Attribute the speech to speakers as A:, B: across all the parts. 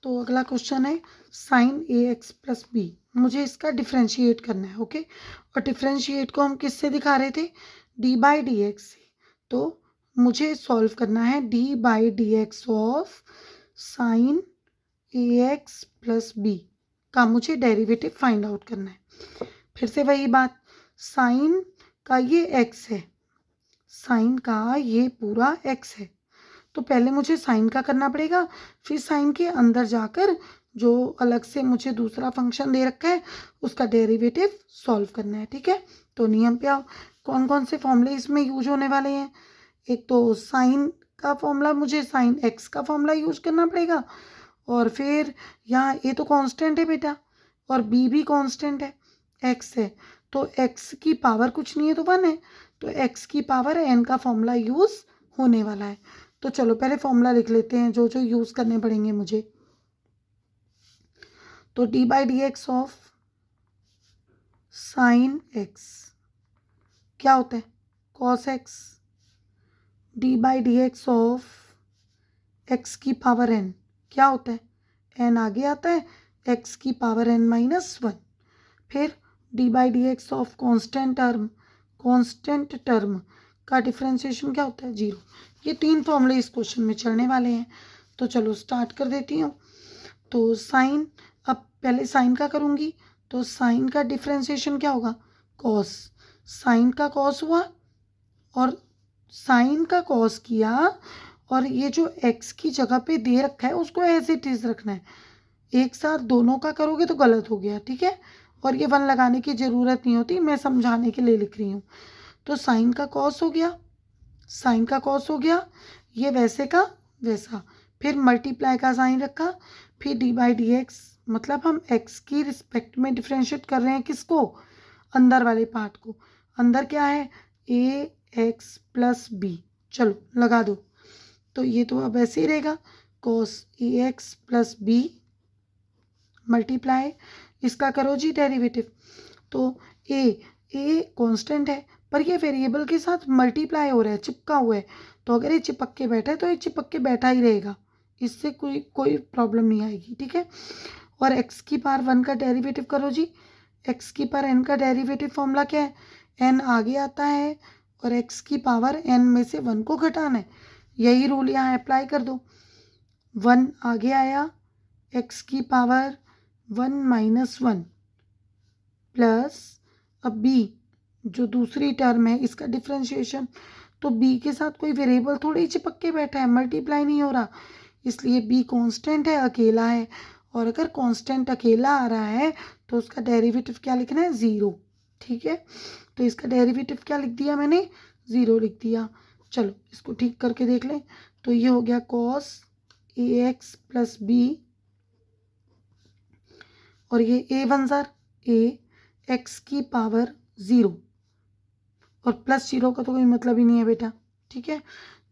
A: तो अगला क्वेश्चन है sign a x plus B, मुझे इसका डिफ्रेंशिएट करना है। ओके, और डिफ्रेंशिएट को हम किससे दिखा रहे थे, डी बाई डी एक्स से। तो मुझे सॉल्व करना है d by d x of sine a x plus b का, मुझे डेरिवेटिव फाइंड आउट करना है। फिर से वही बात, साइन का ये एक्स है, साइन का ये पूरा एक्स है, तो पहले मुझे साइन का करना पड़ेगा, फिर साइन के अंदर जाकर जो अलग से मुझे दूसरा फंक्शन दे रखा है उसका डेरिवेटिव सॉल्व करना है। ठीक है, तो नियम पे आओ, कौन कौन से फॉर्मूले इसमें यूज होने वाले हैं। एक तो साइन का फॉर्मूला, मुझे साइन एक्स का फॉर्मूला यूज करना पड़ेगा, और फिर यहाँ ए तो कांस्टेंट है बेटा, और बी भी कांस्टेंट है, एक्स है, तो एक्स की पावर कुछ नहीं है तो 1 है, तो एक्स की पावर एन का फॉर्मूला यूज होने वाला है। तो चलो पहले फॉर्मूला लिख लेते हैं जो जो यूज करने पड़ेंगे मुझे। तो D by d x of sine x क्या होता है, cos x, D by d x of x की पावर एन क्या होता है, एन आगे आता है, एक्स की पावर एन माइनस 1, फिर D by d x of constant term, constant term का डिफ्रेंशिएशन क्या होता है, 0। ये 3 फॉर्मूले इस क्वेश्चन में चलने वाले हैं। तो चलो स्टार्ट कर देती हूँ। तो साइन, अब पहले साइन का करूँगी, तो साइन का डिफ्रेंशिएशन क्या होगा, कॉस, साइन का कॉस हुआ, और साइन का कॉस किया, और ये जो एक्स की जगह पे दे रखा है उसको एज इट इज रखना है, एक साथ दोनों का करोगे तो गलत हो गया। ठीक है, और ये 1 लगाने की ज़रूरत नहीं होती, मैं समझाने के लिए लिख रही हूँ। तो साइन का कॉस हो गया, साइन का कॉस हो गया, ये वैसे का वैसा, फिर मल्टीप्लाई का साइन रखा, फिर डी बाई डी एक्स, मतलब हम एक्स की रिस्पेक्ट में डिफ्रेंशिएट कर रहे हैं किसको, अंदर वाले पार्ट को। अंदर क्या है, ए एक्स प्लस बी, चलो लगा दो। तो ये तो अब ऐसे ही रहेगा, cos A x plus B multiply, इसका करो जी डेरिवेटिव। तो ए कांस्टेंट है, पर ये वेरिएबल के साथ मल्टीप्लाई हो रहा है, चिपका हुआ है, तो अगर ये चिपक के बैठा है तो ये चिपक के बैठा ही रहेगा, इससे कोई प्रॉब्लम नहीं आएगी। ठीक है, और एक्स की पावर 1 का डेरिवेटिव करो जी, एक्स की पावर एन का डेरिवेटिव फॉर्मूला क्या है, एन आगे आता है और एक्स की पावर एन में से 1 को घटाना है, यही रूल यहाँ अप्लाई कर दो। 1 आगे आया, एक्स की पावर 1 माइनस 1 प्लस, अब बी जो दूसरी टर्म है इसका डिफ्रेंशिएशन, तो बी के साथ कोई वेरिएबल थोड़ी चिपक के बैठा है, मल्टीप्लाई नहीं हो रहा, इसलिए बी कांस्टेंट है, अकेला है, और अगर कांस्टेंट अकेला आ रहा है तो उसका डेरिवेटिव क्या लिखना है, 0। ठीक है, तो इसका डेरिवेटिव क्या लिख दिया मैंने, 0 लिख दिया। चलो इसको ठीक करके देख लें, तो ये हो गया cos A x plus B, और ये ए 1 ज़ार ए एक्स की पावर 0, और प्लस 0 का तो कोई मतलब ही नहीं है बेटा। ठीक है,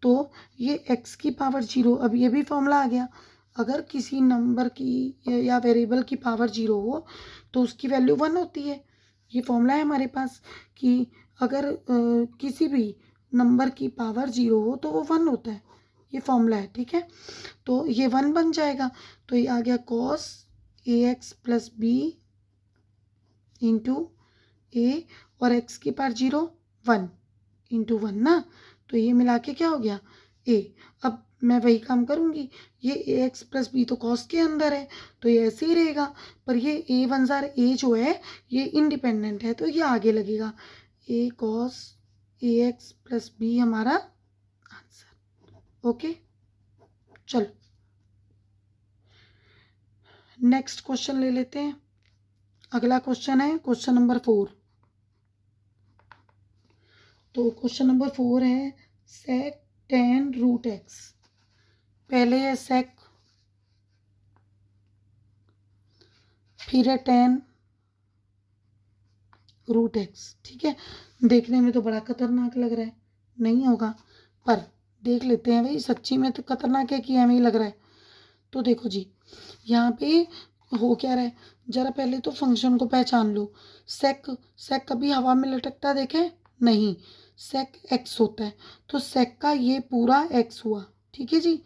A: तो ये एक्स की पावर 0, अब ये भी फॉर्मूला आ गया, अगर किसी नंबर की या वेरिएबल की पावर 0 हो तो उसकी वैल्यू 1 होती है। ये फॉर्मूला है हमारे पास कि अगर किसी भी नंबर की पावर 0 हो तो वो 1 होता है, ये फॉर्मूला है। ठीक है, तो ये 1 बन जाएगा, तो ये आ गया cos A x plus B into ए, और एक्स की पावर 0 1 इंटू 1 ना, तो ये मिला के क्या हो गया ए। अब मैं वही काम करूँगी, ये ए एक्स प्लस बी तो कॉस के अंदर है तो ये ऐसे ही रहेगा, पर ये ए 1 ज़ार ए जो है ये इंडिपेंडेंट है तो ये आगे लगेगा, ए cos A x plus B हमारा आंसर। ओके, चलो नेक्स्ट क्वेश्चन ले लेते हैं। अगला क्वेश्चन है क्वेश्चन नंबर 4। तो क्वेश्चन नंबर 4 है सेक टेन रूट एक्स, पहले है सेक, फिर है टेन रूट एक्स। ठीक है, देखने में तो बड़ा खतरनाक लग रहा है, नहीं होगा, पर देख लेते हैं भाई, सच्ची में तो खतरनाक है कि हमें ही लग रहा है। तो देखो जी, यहाँ पे हो क्या रहा है, जरा पहले तो फंक्शन को पहचान लो। सेक, सेक कभी हवा में लटकता देखे नहीं, सेक एक्स होता है, तो सेक का ये पूरा एक्स हुआ। ठीक है जी,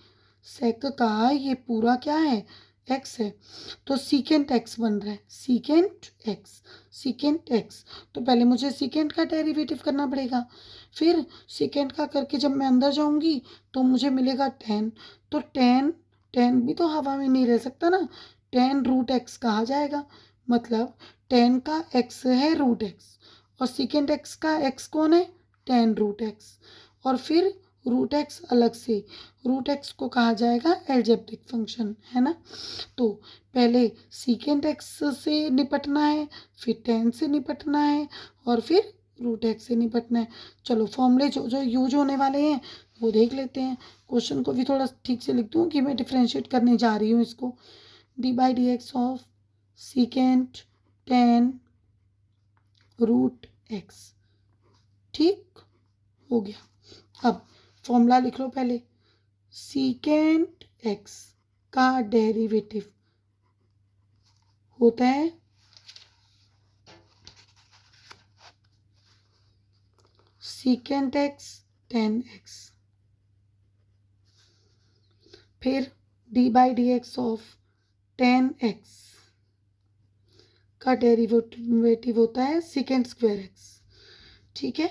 A: सेक का ये पूरा क्या है, एक्स है तो सीकेंट एक्स बन रहा है, सीकेंट एक्स। तो पहले मुझे सीकेंट का डेरिवेटिव करना पड़ेगा, फिर सीकेंट का करके जब मैं अंदर जाऊंगी तो मुझे मिलेगा टेन। तो टेन टेन भी तो हवा में नहीं रह सकता ना, टेन रूट एक्स कहा जाएगा। मतलब टेन का एक्स है रूट एक्स और सीकेंट एक्स का एक्स कौन है, टेन रूट एक्स। और फिर रूट एक्स अलग से, रूट एक्स को कहा जाएगा एल्जेब्रिक फंक्शन, है ना। तो पहले सीकेंट एक्स से निपटना है, फिर टेन से निपटना है और फिर रूट एक्स से निपटना है। चलो फॉर्मूले जो जो यूज होने वाले हैं वो देख लेते हैं। क्वेश्चन को भी थोड़ा ठीक से लिख दूँ कि मैं डिफ्रेंशिएट करने जा रही हूँ इसको। D by d x of secant tan root x, ठीक हो गया। अब फॉर्मूला लिख लो पहले, सीकेंट एक्स का डेरिवेटिव होता है सीकेंट एक्स टेन एक्स, फिर D by d x of ten x का डेरिवेटिव होता है सीकेंट स्क्वायर एक्स, ठीक है।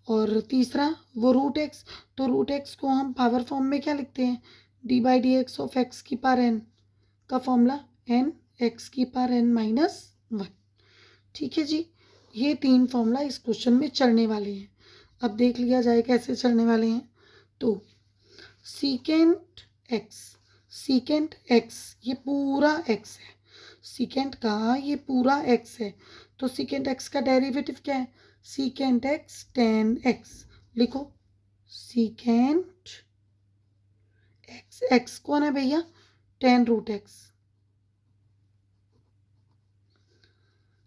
A: और तीसरा वो रूट एक्स, तो रूट एक्स को हम पावर फॉर्म में क्या लिखते हैं, D by d x of x की पावर एन का फॉर्मूला एन एक्स की पावर एन माइनस वन, ठीक है जी। ये तीन फॉर्मूला इस क्वेश्चन में चलने वाले हैं। अब देख लिया जाए कैसे चलने वाले हैं। तो सीकेंट एक्स ये पूरा एक्स है, सीकेंट का ये पूरा एक्स है, तो सीकेंट एक्स का डेरिवेटिव क्या है, सीकेंट एक्स टेन एक्स। लिखो सीकेंट एक्स, एक्स कौन है भैया, tan root x,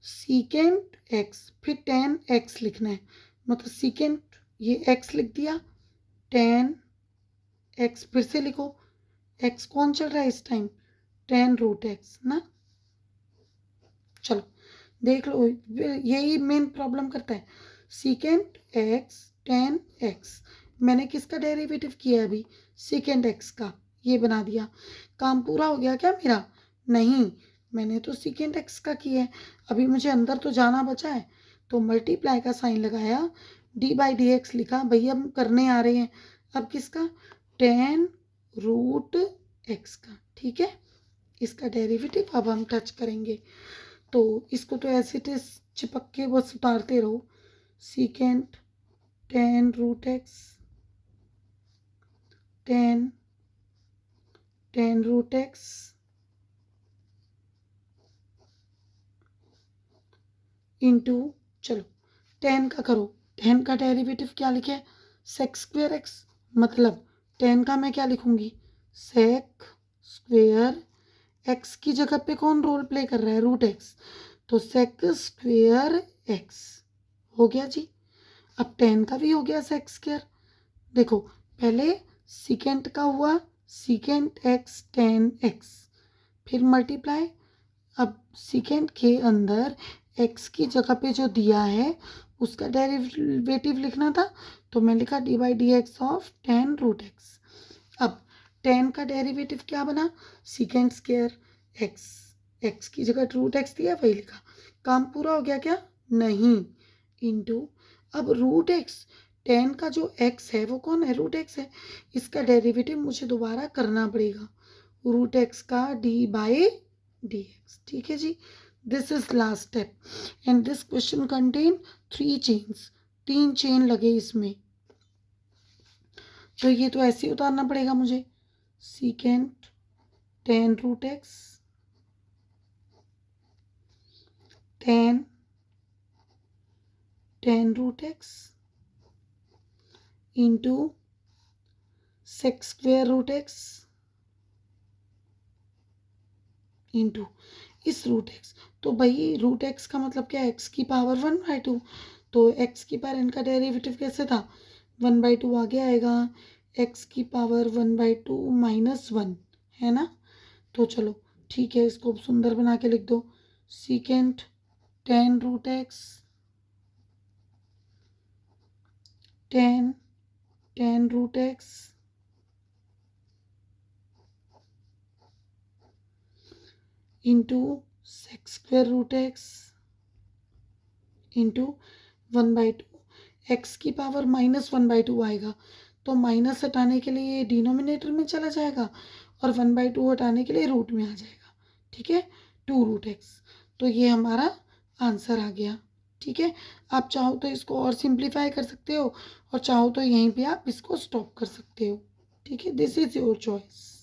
A: secant x फिर टेन एक्स लिखना है। मतलब सीकेंट ये एक्स लिख दिया, टेन एक्स फिर से लिखो, एक्स कौन चल रहा है इस टाइम, टेन रूट एक्स ना। चलो देख लो, यही मेन प्रॉब्लम करता है। सीकेंट एक्स टेन एक्स, मैंने किसका डेरिवेटिव किया है अभी, सीकेंट एक्स का, ये बना दिया। काम पूरा हो गया क्या मेरा, नहीं, मैंने तो सीकेंट एक्स का किया है, अभी मुझे अंदर तो जाना बचा है। तो मल्टीप्लाई का साइन लगाया, डी बाई डी एक्स लिखा, भैया हम करने आ रहे हैं अब किसका, टेन रूट एक्स का, ठीक है। इसका डेरिवेटिव अब हम टच करेंगे। तो इसको तो ऐसे चिपक के बस उतारते रहो, secant tan root x tan root x into, चलो टेन का करो, टेन का डेरिवेटिव क्या लिखे, सेक स्क्वेयर एक्स। मतलब टेन का मैं क्या लिखूंगी, सेक स्क्वेयर एक्स की जगह पे कौन रोल प्ले कर रहा है, रूट एक्स, तो सेक स्क्वेयर एक्स हो गया जी। अब टेन का भी हो गया सेक स्क्वेयर। देखो पहले सीकेंट का हुआ सीकेंट एक्स टेन एक्स, फिर मल्टीप्लाई, अब सीकेंट के अंदर एक्स की जगह पे जो दिया है उसका डेरिवेटिव लिखना था, तो मैं लिखा d by d x of tan root x. अब टेन का डेरिवेटिव क्या बना, सीकेंट स्क्वायर एक्स, एक्स की जगह रूट एक्स दिया वही लिखा। काम पूरा हो गया क्या, नहीं, इंटू, अब रूट एक्स, टेन का जो एक्स है वो कौन है, रूट एक्स है, इसका डेरिवेटिव मुझे दोबारा करना पड़ेगा, रूट एक्स का डी बाई डी एक्स, ठीक है जी। This is last step and this question contain three chains, तीन चेन लगे इसमें, तो ये तो ऐसे ही उतारना पड़ेगा मुझे, secant tan root x tan root x into sec square root x into इस रूट एक्स। तो भाई रूट एक्स का मतलब क्या है, एक्स की पावर वन बाई टू, तो एक्स की पावर इनका डेरिवेटिव कैसे था, वन बाई टू आगे आएगा, एक्स की power one by two minus one, है ना। तो चलो ठीक है, इसको सुंदर बना के लिख दो, secant tan root x tan root x into sec square root x into 1/2। X की पावर -1/2 आएगा, तो माइनस हटाने के लिए ये डिनोमिनेटर में चला जाएगा और 1/2 हटाने के लिए रूट में आ जाएगा। ठीक है, 2√x। तो ये हमारा आंसर आ गया। ठीक है, आप चाहो तो इसको और सिंप्लीफाई कर सकते हो और चाहो तो यहीं पे आप इसको स्टॉप कर सकते हो। ठीक है, दिस इज़ योर चॉइस।